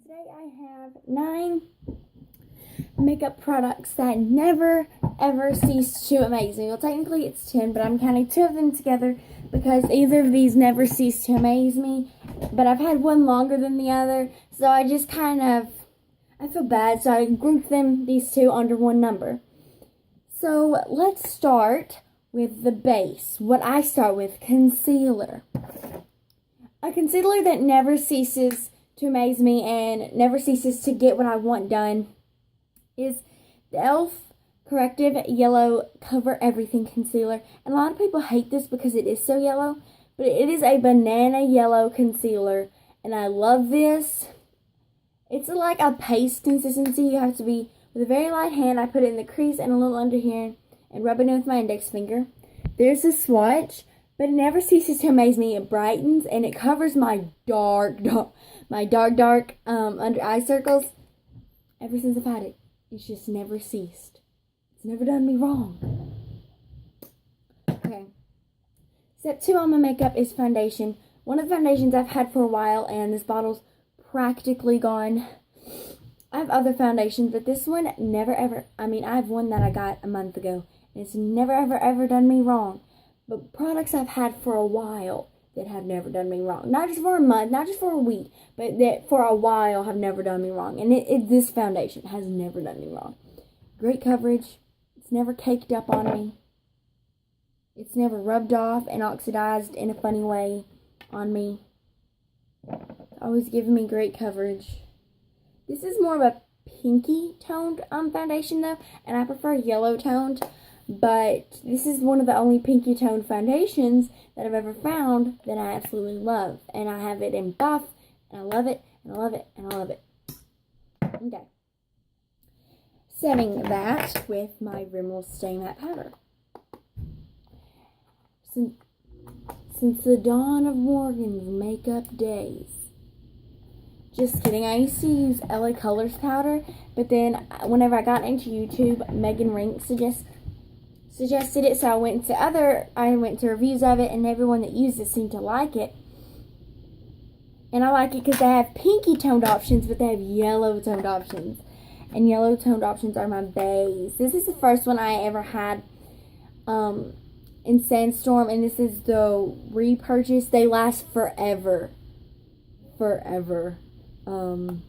Today I have 9 makeup products that never ever cease to amaze me. Well, technically it's 10, but I'm counting 2 of them together because either of these never cease to amaze me. But I've had one longer than the other, so I just I feel bad, so I grouped these 2 under one number. So let's start with the base. What I start with, concealer. A concealer that never ceases to amaze me and never ceases to get what I want done is the e.l.f. Corrective Yellow Cover Everything Concealer. And a lot of people hate this because it is so yellow, but it is a banana yellow concealer, and I love this. It's like a paste consistency. You have to be with a very light hand. I put it in the crease and a little under here and rub it in with my index finger. There's a swatch, but it never ceases to amaze me. It brightens and it covers my dark under eye circles. Ever since I've had it, it's just never ceased. It's never done me wrong. Okay. Step 2 on my makeup is foundation. One of the foundations I've had for a while, and this bottle's practically gone. I have other foundations, but this one never ever, I have one that I got a month ago, and it's never ever done me wrong. But products I've had for a while that have never done me wrong. Not just for a month, not just for a week, but that for a while have never done me wrong. And this foundation has never done me wrong. Great coverage. It's never caked up on me. It's never rubbed off and oxidized in a funny way on me. It's always giving me great coverage. This is more of a pinky toned foundation though, and I prefer yellow toned. But this is one of the only pinky toned foundations that I've ever found that I absolutely love. And I have it in buff, and I love it, and I love it, and I love it. Okay. Setting that with my Rimmel Stay Matte Powder. Since the dawn of Morgan's makeup days. Just kidding. I used to use LA Colors powder, but then whenever I got into YouTube, Megan Rink suggested it, so I went to reviews of it, and everyone that used it seemed to like it. And I like it because they have pinky toned options, but they have yellow toned options. And yellow toned options are my base. This is the first one I ever had in Sandstorm, and this is the repurchase. They last forever. And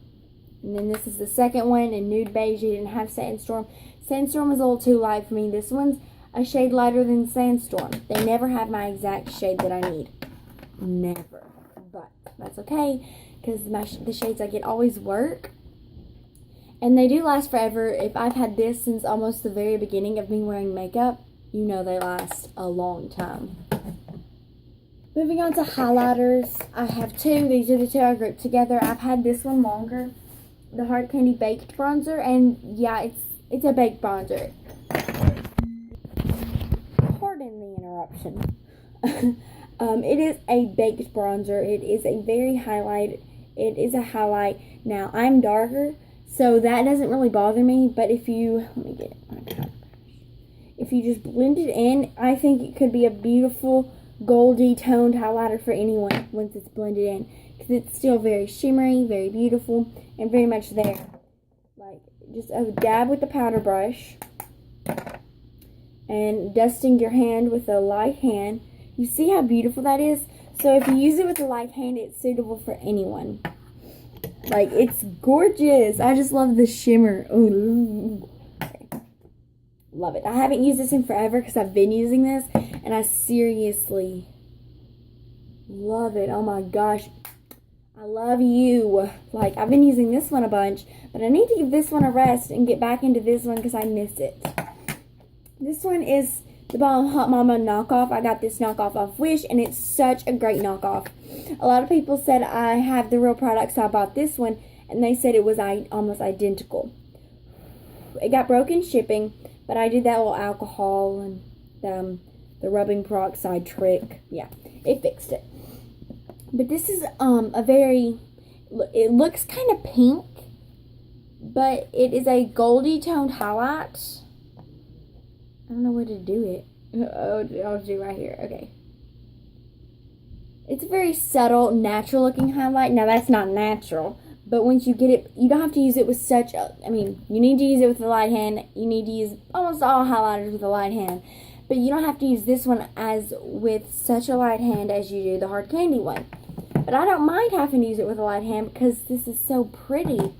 then this is the second one in Nude Beige. You didn't have Sandstorm. Sandstorm is a little too light for me. This one's a shade lighter than Sandstorm. They never have my exact shade that I need. Never. But that's okay, because the shades I get always work. And they do last forever. If I've had this since almost the very beginning of me wearing makeup, you know they last a long time. Moving on to highlighters. I have 2. These are the 2 I grouped together. I've had this one longer. The Hard Candy Baked Bronzer. And yeah, it's a baked bronzer. Pardon the interruption. It is a baked bronzer. It is a very highlight. It is a highlight. Now, I'm darker, so that doesn't really bother me. But if you, let me get my powder brush. If you just blend it in, I think it could be a beautiful goldy toned highlighter for anyone once it's blended in. Because it's still very shimmery, very beautiful, and very much there. Like, just a dab with the powder brush. And dusting your hand with a light hand. You see how beautiful that is? So if you use it with a light hand, it's suitable for anyone. Like, it's gorgeous. I just love the shimmer. Ooh. Okay. Love it. I haven't used this in forever because I've been using this, and I seriously love it. Oh my gosh. I love you. Like, I've been using this one a bunch, but I need to give this one a rest and get back into this one because I miss it. This one is the Balm Hot Mama knockoff. I got this knockoff off Wish, and it's such a great knockoff. A lot of people said I have the real product, so I bought this one, and they said it was almost identical. It got broken shipping, but I did that little alcohol and the rubbing peroxide trick. Yeah, it fixed it. But this is it looks kind of pink, but it is a goldy toned highlight. I don't know where to do it. I'll do right here. Okay. It's a very subtle, natural looking highlight. Now that's not natural, But once you get it, you don't have to use it with such a, you need to use it with a light hand. You need to use almost all highlighters with a light hand. But you don't have to use this one as with such a light hand as you do the hard candy one. But I don't mind having to use it with a light hand because this is so pretty.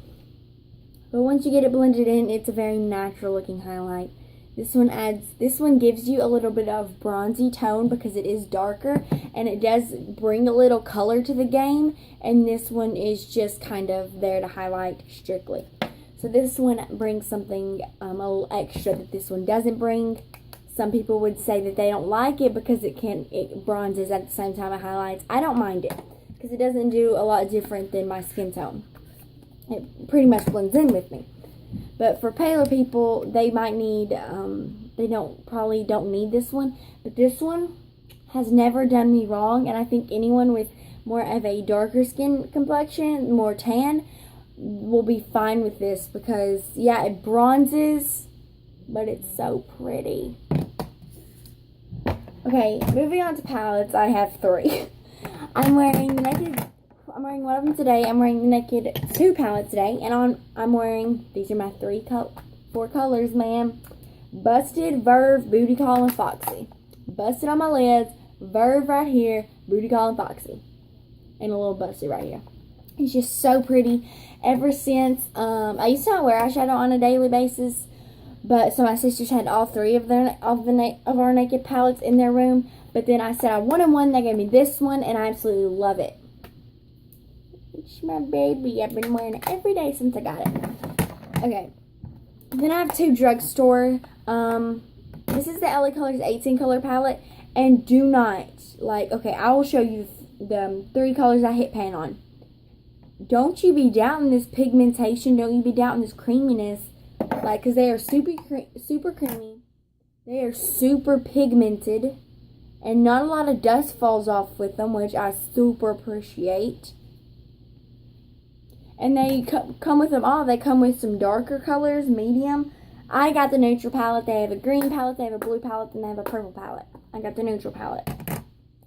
But once you get it blended in, it's a very natural looking highlight. This one gives you a little bit of bronzy tone because it is darker, and it does bring a little color to the game, and this one is just kind of there to highlight strictly. So this one brings something a little extra that this one doesn't bring. Some people would say that they don't like it because it bronzes at the same time it highlights. I don't mind it because it doesn't do a lot different than my skin tone. It pretty much blends in with me. But for paler people, they might need, probably don't need this one. But this one has never done me wrong. And I think anyone with more of a darker skin complexion, more tan, will be fine with this. Because, yeah, it bronzes, but it's so pretty. Okay, moving on to palettes, I have 3. I'm wearing one of them today. I'm wearing the Naked 2 palette today. And I'm wearing, these are my 4 colors, ma'am. Busted, Verve, Booty Call, and Foxy. Busted on my lids, Verve right here, Booty Call, and Foxy. And a little busted right here. It's just so pretty. Ever since, I used to not wear eyeshadow on a daily basis. But so my sisters had all 3 of our Naked palettes in their room. But then I said I wanted one. They gave me this one, and I absolutely love it. It's my baby. I've been wearing it every day since I got it. Okay. Then I have 2 drugstore. This is the LA Colors 18 color palette. And do not, okay, I will show you the 3 colors I hit pan on. Don't you be doubting this pigmentation. Don't you be doubting this creaminess. Because they are super creamy. They are super pigmented. And not a lot of dust falls off with them, which I super appreciate. And they come with them all. They come with some darker colors, medium. I got the neutral palette. They have a green palette, they have a blue palette, and they have a purple palette. I got the neutral palette.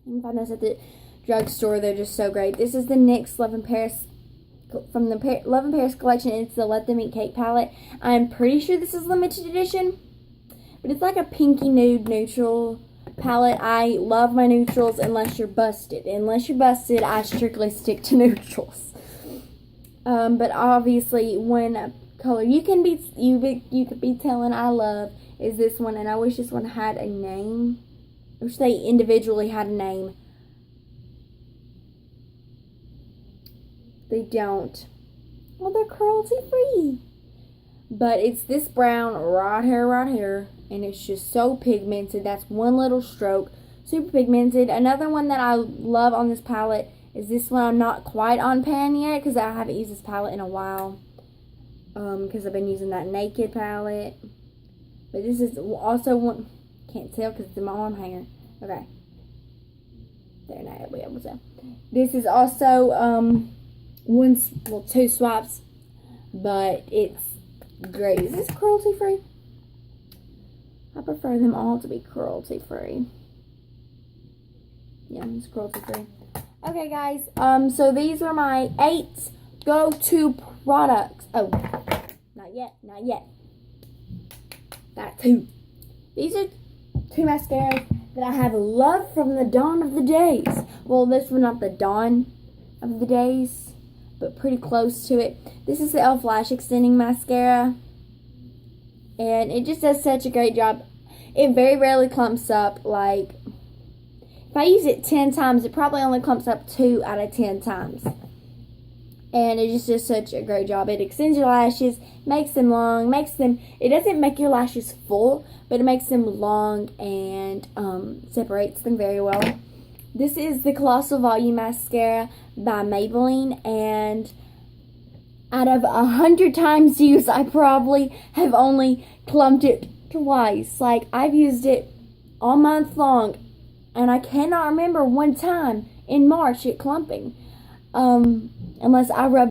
You can find this at the drugstore. They're just so great. This is the NYX Love in Paris, from the Love in Paris collection. It's the Let Them Eat Cake palette. I'm pretty sure this is limited edition. But it's like a pinky nude neutral palette. I love my neutrals unless you're busted. Unless you're busted, I strictly stick to neutrals. But obviously, one color you could be telling I love is this one, and I wish this one had a name. I wish they individually had a name. They don't. Well, they're cruelty free. But it's this brown right here, and it's just so pigmented. That's one little stroke, super pigmented. Another one that I love on this palette is this one. I'm not quite on pan yet because I haven't used this palette in a while. Because I've been using that Naked palette. But this is also one. Can't tell because it's in my arm hanger. Okay. There, now you'll be able to tell. This is also 2 swipes. But it's great. Is this cruelty free? I prefer them all to be cruelty free. Yeah, it's cruelty free. Okay, guys, so these are my 8 go-to products. Oh, not yet. Got 2. These are 2 mascaras that I have loved from the dawn of the days. Well, this one not the dawn of the days, but pretty close to it. This is the e.l.f. Lash Extending Mascara, and it just does such a great job. It very rarely clumps up. If I use it 10 times, it probably only clumps up 2 out of 10 times. And it just does such a great job. It extends your lashes, makes them long, it doesn't make your lashes full, but it makes them long and separates them very well. This is the Colossal Volume Mascara by Maybelline, and out of 100 times used, I probably have only clumped it twice. I've used it all month long, and I cannot remember one time in March it clumping. Unless I rubbed